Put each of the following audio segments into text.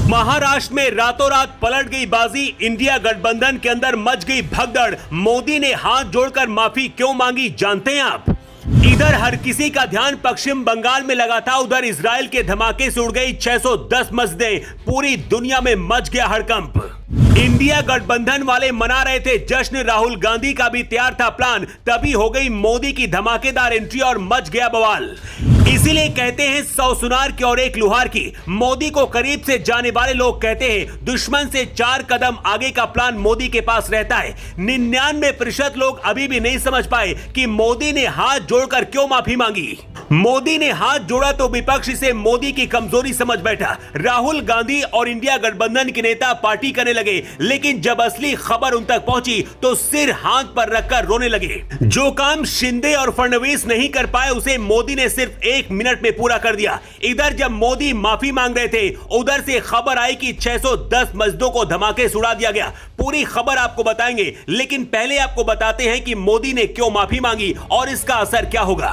महाराष्ट्र में रातों रात पलट गई बाजी, इंडिया गठबंधन के अंदर मच गई भगदड़। मोदी ने हाथ जोड़कर माफी क्यों मांगी, जानते हैं आप? इधर हर किसी का ध्यान पश्चिम बंगाल में लगा था, उधर इजराइल के धमाके से उड़ गई 610 मस्जिदें। पूरी दुनिया में मच गया हड़कंप। इंडिया गठबंधन वाले मना रहे थे जश्न, राहुल गांधी का भी तैयार था प्लान, तभी हो गई मोदी की धमाकेदार एंट्री और मच गया बवाल। इसीलिए कहते हैं 100 सुनार की और 1 लुहार की। मोदी को करीब से जाने वाले लोग कहते हैं दुश्मन से 4 कदम आगे का प्लान मोदी के पास रहता है। 99% लोग अभी भी नहीं समझ पाए कि मोदी ने हाथ जोड़कर क्यों माफी मांगी। मोदी ने हाथ जोड़ा तो विपक्ष इसे मोदी की कमजोरी समझ बैठा। राहुल गांधी और इंडिया गठबंधन के नेता पार्टी करने लगे, लेकिन जब असली खबर उन तक पहुंची तो सिर हाथ पर रखकर रोने लगे। जो काम शिंदे और फडणवीस नहीं कर पाए उसे मोदी ने सिर्फ 1 मिनट में पूरा कर दिया। इधर जब मोदी माफी मांग रहे थे, उधर से खबर आई कि 610 मस्जिदों को धमाके से उड़ा दिया गया। पूरी खबर आपको बताएंगे, लेकिन पहले आपको बताते हैं कि मोदी ने क्यों माफी मांगी और इसका असर क्या होगा।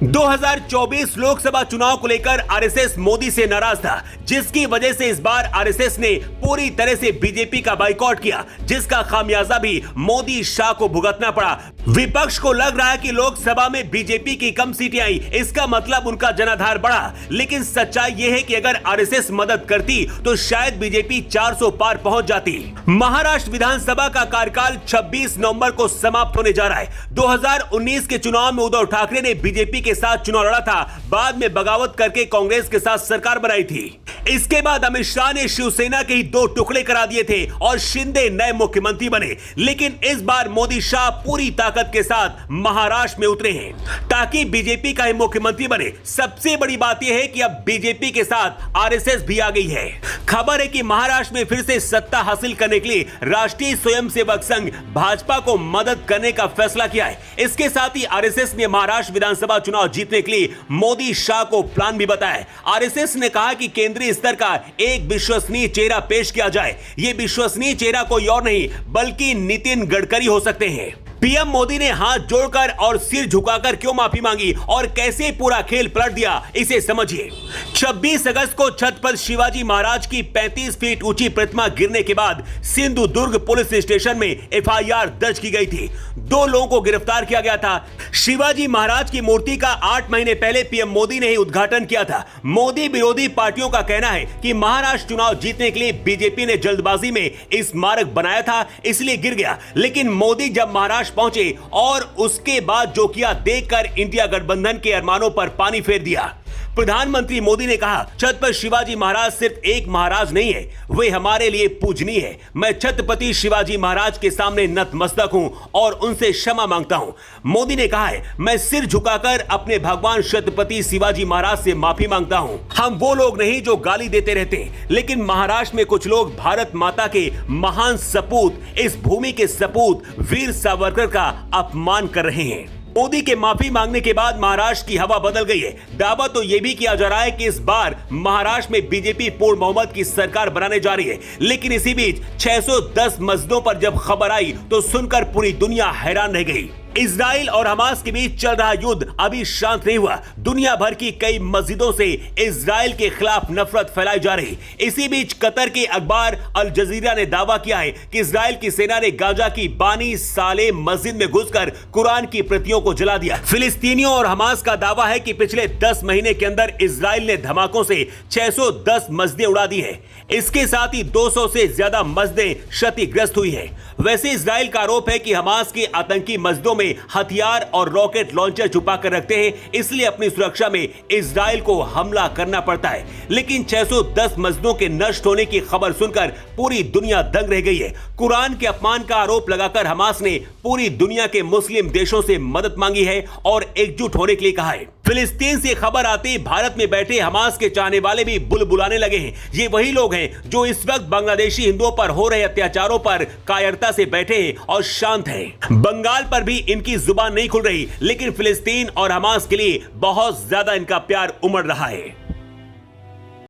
2024 लोकसभा चुनाव को लेकर आरएसएस मोदी से नाराज था, जिसकी वजह से इस बार आरएसएस ने पूरी तरह से बीजेपी का बाइकआउट किया, जिसका खामियाजा भी मोदी शाह को भुगतना पड़ा। विपक्ष को लग रहा है कि लोकसभा में बीजेपी की कम सीटें आई, इसका मतलब उनका जनाधार बढ़ा, लेकिन सच्चाई यह है कि अगर आरएसएस मदद करती तो शायद बीजेपी 400 पार पहुंच जाती। महाराष्ट्र विधानसभा का कार्यकाल 26 नवंबर को समाप्त होने जा रहा है। 2019 के चुनाव में उद्धव ठाकरे ने बीजेपी के साथ चुनाव लड़ा था, बाद में बगावत करके कांग्रेस के साथ सरकार बनाई थी। इसके बाद अमित शाह ने शिवसेना के ही 2 टुकड़े करा दिए थे और शिंदे नए मुख्यमंत्री बने। लेकिन इस बार मोदी शाह पूरी ताकत के साथ महाराष्ट्र में उतरे हैं ताकि बीजेपी का ही मुख्यमंत्री बने। सबसे बड़ी बात यह है कि अब बीजेपी के साथ आरएसएस भी आ गई है। खबर है कि महाराष्ट्र में फिर से सत्ता हासिल करने के लिए राष्ट्रीय स्वयंसेवक संघ भाजपा को मदद करने का फैसला किया है। इसके साथ ही आरएसएस ने महाराष्ट्र विधानसभा चुनाव जीतने के लिए मोदी शाह को प्लान भी बताया। आरएसएस ने कहा कि केंद्रीय स्तर का एक विश्वसनीय चेहरा पेश किया जाए। यह विश्वसनीय चेहरा कोई और नहीं बल्कि नितिन गडकरी हो सकते हैं। पीएम मोदी ने हाथ जोड़कर और सिर झुकाकर क्यों माफी मांगी और कैसे पूरा खेल पलट दिया, इसे समझिए। 26 अगस्त को छत्रपति शिवाजी महाराज की 35 फीट ऊंची प्रतिमा गिरने के बाद सिंधुदुर्ग पुलिस स्टेशन में एफआईआर दर्ज की गई थी। 2 लोगों को गिरफ्तार किया गया था। शिवाजी महाराज की मूर्ति का 8 महीने पहले पीएम मोदी ने ही उद्घाटन किया था। मोदी विरोधी पार्टियों का कहना है कि महाराष्ट्र चुनाव जीतने के लिए बीजेपी ने जल्दबाजी में इस स्मारक बनाया था, इसलिए गिर गया। लेकिन मोदी जब महाराष्ट्र पहुंचे और उसके बाद जो किया देखकर इंडिया गठबंधन के अरमानों पर पानी फेर दिया। प्रधानमंत्री मोदी ने कहा छत्रपति शिवाजी महाराज सिर्फ एक महाराज नहीं है, वे हमारे लिए पूजनीय है। मैं छत्रपति शिवाजी महाराज के सामने नतमस्तक हूं और उनसे क्षमा मांगता हूं। मोदी ने कहा है मैं सिर झुकाकर अपने भगवान छत्रपति शिवाजी महाराज से माफी मांगता हूं। हम वो लोग नहीं जो गाली देते रहते हैं, लेकिन महाराष्ट्र में कुछ लोग भारत माता के महान सपूत, इस भूमि के सपूत वीर सावरकर का अपमान कर रहे हैं। मोदी के माफी मांगने के बाद महाराष्ट्र की हवा बदल गई है। दावा तो यह भी किया जा रहा है कि इस बार महाराष्ट्र में बीजेपी पूर्ण बहुमत की सरकार बनाने जा रही है। लेकिन इसी बीच 610 मस्जिदों पर जब खबर आई तो सुनकर पूरी दुनिया हैरान रह गई। इजराइल और हमास के बीच चल रहा युद्ध अभी शांत नहीं हुआ। दुनिया भर की कई मस्जिदों से इजराइल के खिलाफ नफरत फैलाई जा रही। इसी बीच कतर के अखबार अल जजीरा ने दावा किया है कि इजराइल की सेना ने गाजा की बानी साले मस्जिद में घुसकर कुरान की प्रतियों को जला दिया। फिलिस्तीनियों और हमास का दावा है कि पिछले 10 महीने के अंदर इजराइल ने धमाकों से 610 मस्जिदें उड़ा दी है। इसके साथ ही 200 से ज्यादा मस्जिदें क्षतिग्रस्त हुई है। वैसे इजराइल का आरोप है कि हमास की आतंकी मस्जिदों में हथियार और रॉकेट लॉन्चर छुपा कर रखते हैं, इसलिए अपनी सुरक्षा में इजराइल को हमला करना पड़ता है। लेकिन 610 मस्जिदों के नष्ट होने की खबर सुनकर पूरी दुनिया दंग रह गई है। कुरान के अपमान का आरोप लगाकर हमास ने पूरी दुनिया के मुस्लिम देशों से मदद मांगी है और एकजुट होने के लिए कहा है। फिलिस्तीन से खबर आते ही भारत में बैठे हमास के चाहने वाले भी बुलबुलाने लगे हैं। ये वही लोग हैं जो इस वक्त बांग्लादेशी हिंदुओं पर हो रहे अत्याचारों पर कायरता से बैठे हैं और शांत हैं। बंगाल पर भी इनकी जुबान नहीं खुल रही, लेकिन फिलिस्तीन और हमास के लिए बहुत ज्यादा इनका प्यार उमड़ रहा है।